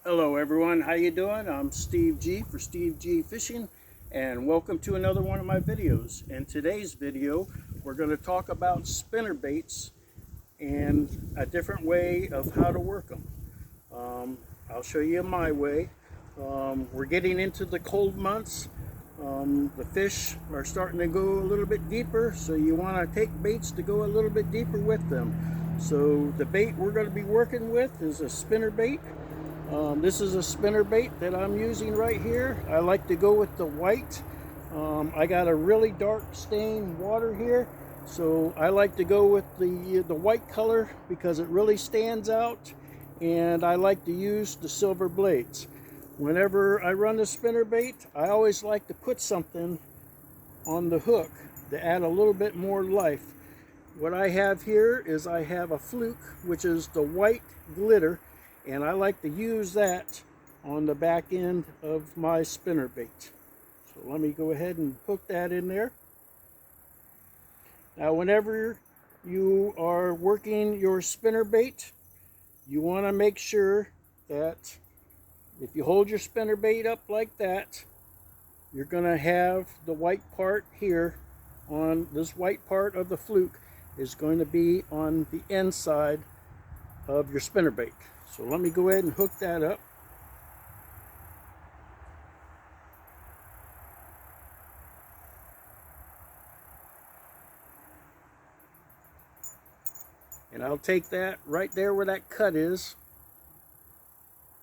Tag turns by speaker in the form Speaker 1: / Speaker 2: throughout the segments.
Speaker 1: Hello everyone, how you doing? I'm Steve G for Steve G Fishing, and welcome to another one of my videos. In today's video we're going to talk about spinner baits and a different way of how to work them. I'll show you my way. We're getting into the cold months. The fish are starting to go a little bit deeper, so you want to take baits to go a little bit deeper with them. So the bait we're going to be working with is a spinner bait. This is a spinner bait that I'm using right here. I like to go with the white. I got a really dark stained water here, so I like to go with the white color because it really stands out, and I like to use the silver blades. Whenever I run the spinner bait, I always like to put something on the hook to add a little bit more life. What I have here is I have a fluke, which is the white glitter, and I like to use that on the back end of my spinner bait. So let me go ahead and hook that in there. Now whenever you are working your spinner bait, you want to make sure that if you hold your spinner bait up like that, you're going to have the white part here on this white part of the fluke is going to be on the inside of your spinner bait. So let me go ahead and hook that up. And I'll take that right there where that cut is,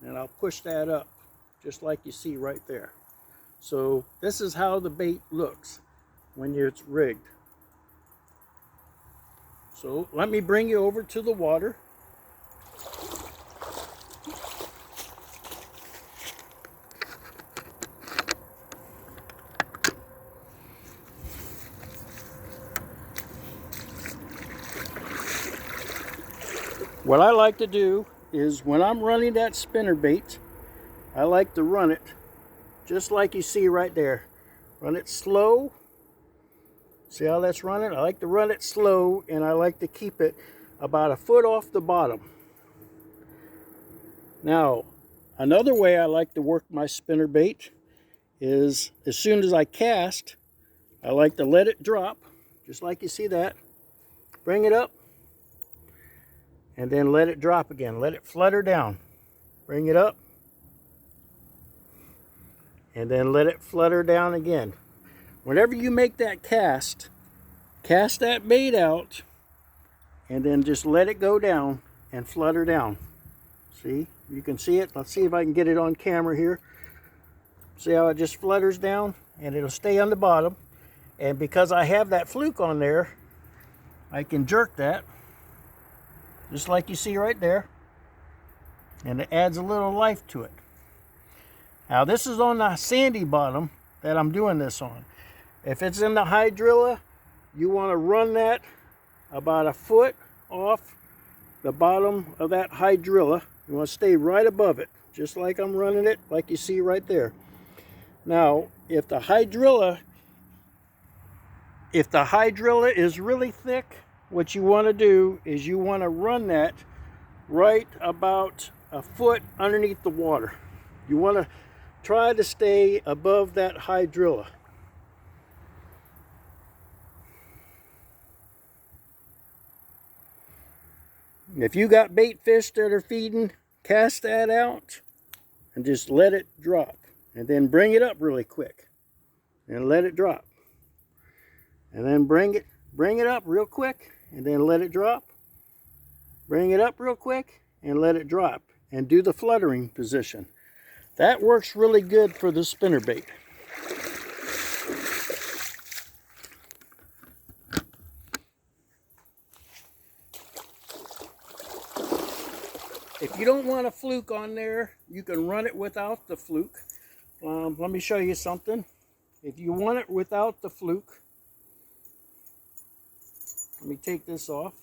Speaker 1: and I'll push that up just like you see right there. So this is how the bait looks when it's rigged. So let me bring you over to the water. What I like to do is when I'm running that spinner bait, I like to run it just like you see right there. Run it slow. See how that's running? I like to run it slow, and I like to keep it about a foot off the bottom. Now, another way I like to work my spinner bait is as soon as I cast, I like to let it drop, just like you see that. Bring it up, and then let it drop again. Let it flutter down. Bring it up, and then let it flutter down again. Whenever you make that cast that bait out, and then just let it go down and flutter down. See, you can see it. Let's see if I can get it on camera here. See how it just flutters down, and it'll stay on the bottom. And because I have that fluke on there, I can jerk that just like you see right there, and it adds a little life to it. Now this is on the sandy bottom that I'm doing this on. If it's in the hydrilla, you want to run that about a foot off the bottom of that hydrilla. You want to stay right above it, just like I'm running it, like you see right there. Now, if the hydrilla is really thick, what you want to do is you want to run that right about a foot underneath the water. You want to try to stay above that hydrilla. If you got bait fish that are feeding, cast that out and just let it drop, and then bring it up really quick and let it drop, and then bring it up real quick and then let it drop. Bring it up real quick and let it drop, and do the fluttering position. That works really good for the spinner bait. If you don't want a fluke on there, you can run it without the fluke. Let me show you something. If you want it without the fluke, let me take this off.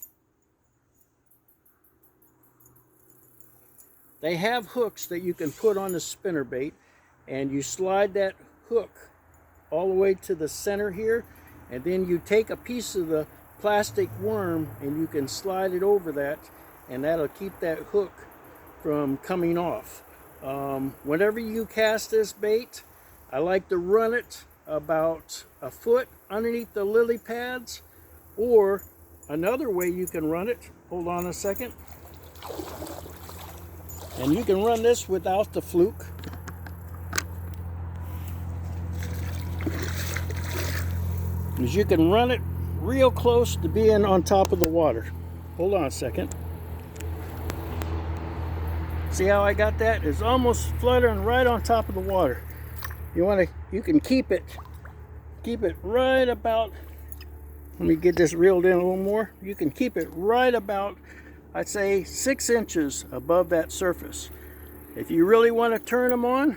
Speaker 1: They have hooks that you can put on the spinner bait, and you slide that hook all the way to the center here, and then you take a piece of the plastic worm and you can slide it over that, and that'll keep that hook from coming off. Whenever you cast this bait, I like to run it about a foot underneath the lily pads, or another way you can run it, hold on a second, and you can run this without the fluke. Is you can run it real close to being on top of the water. Hold on a second. See how I got that? It's almost fluttering right on top of the water. You can keep it right about, let me get this reeled in a little more. You can keep it right about, I'd say 6 inches above that surface. If you really want to turn them on,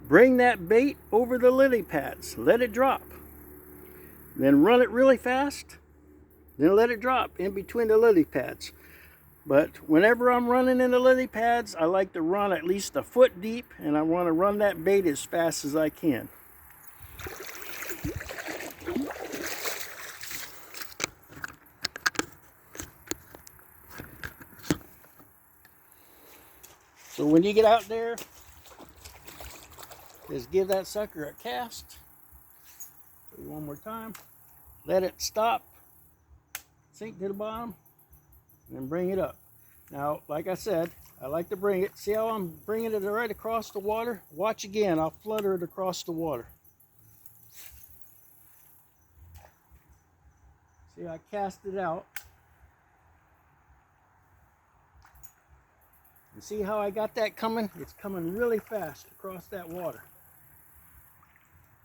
Speaker 1: bring that bait over the lily pads, let it drop. Then run it really fast, then let it drop in between the lily pads. But whenever I'm running in the lily pads, I like to run at least a foot deep, and I want to run that bait as fast as I can. So when you get out there, just give that sucker a cast. One more time. Let it stop, sink to the bottom, and then bring it up. Now, like I said, I like to bring it. See how I'm bringing it right across the water? Watch again. I'll flutter it across the water. See, I cast it out. And see how I got that coming? It's coming really fast across that water.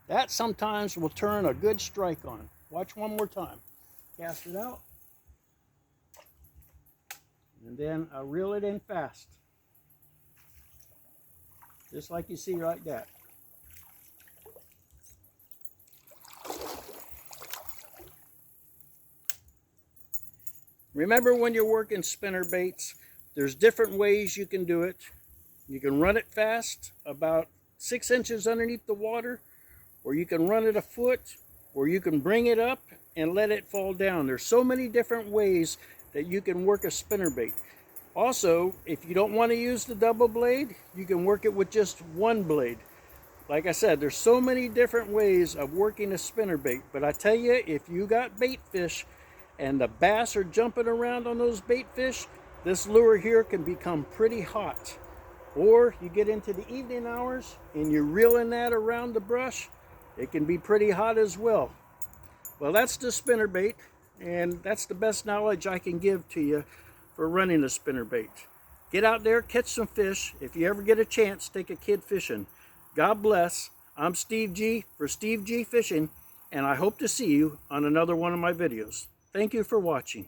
Speaker 1: That sometimes will turn a good strike on. Watch one more time. Cast it out. And then I reel it in fast. Just like you see like that. Remember, when you're working spinner baits, there's different ways you can do it. You can run it fast, about 6 inches underneath the water, or you can run it a foot, or you can bring it up and let it fall down. There's so many different ways that you can work a spinnerbait. Also, if you don't want to use the double blade, you can work it with just one blade. Like I said, there's so many different ways of working a spinnerbait. But I tell you, if you got bait fish and the bass are jumping around on those bait fish, this lure here can become pretty hot. Or you get into the evening hours and you're reeling that around the brush, it can be pretty hot as well. Well, that's the spinnerbait, and that's the best knowledge I can give to you for running a spinnerbait. Get out there, catch some fish. If you ever get a chance, take a kid fishing. God bless. I'm Steve G for Steve G Fishing, and I hope to see you on another one of my videos. Thank you for watching.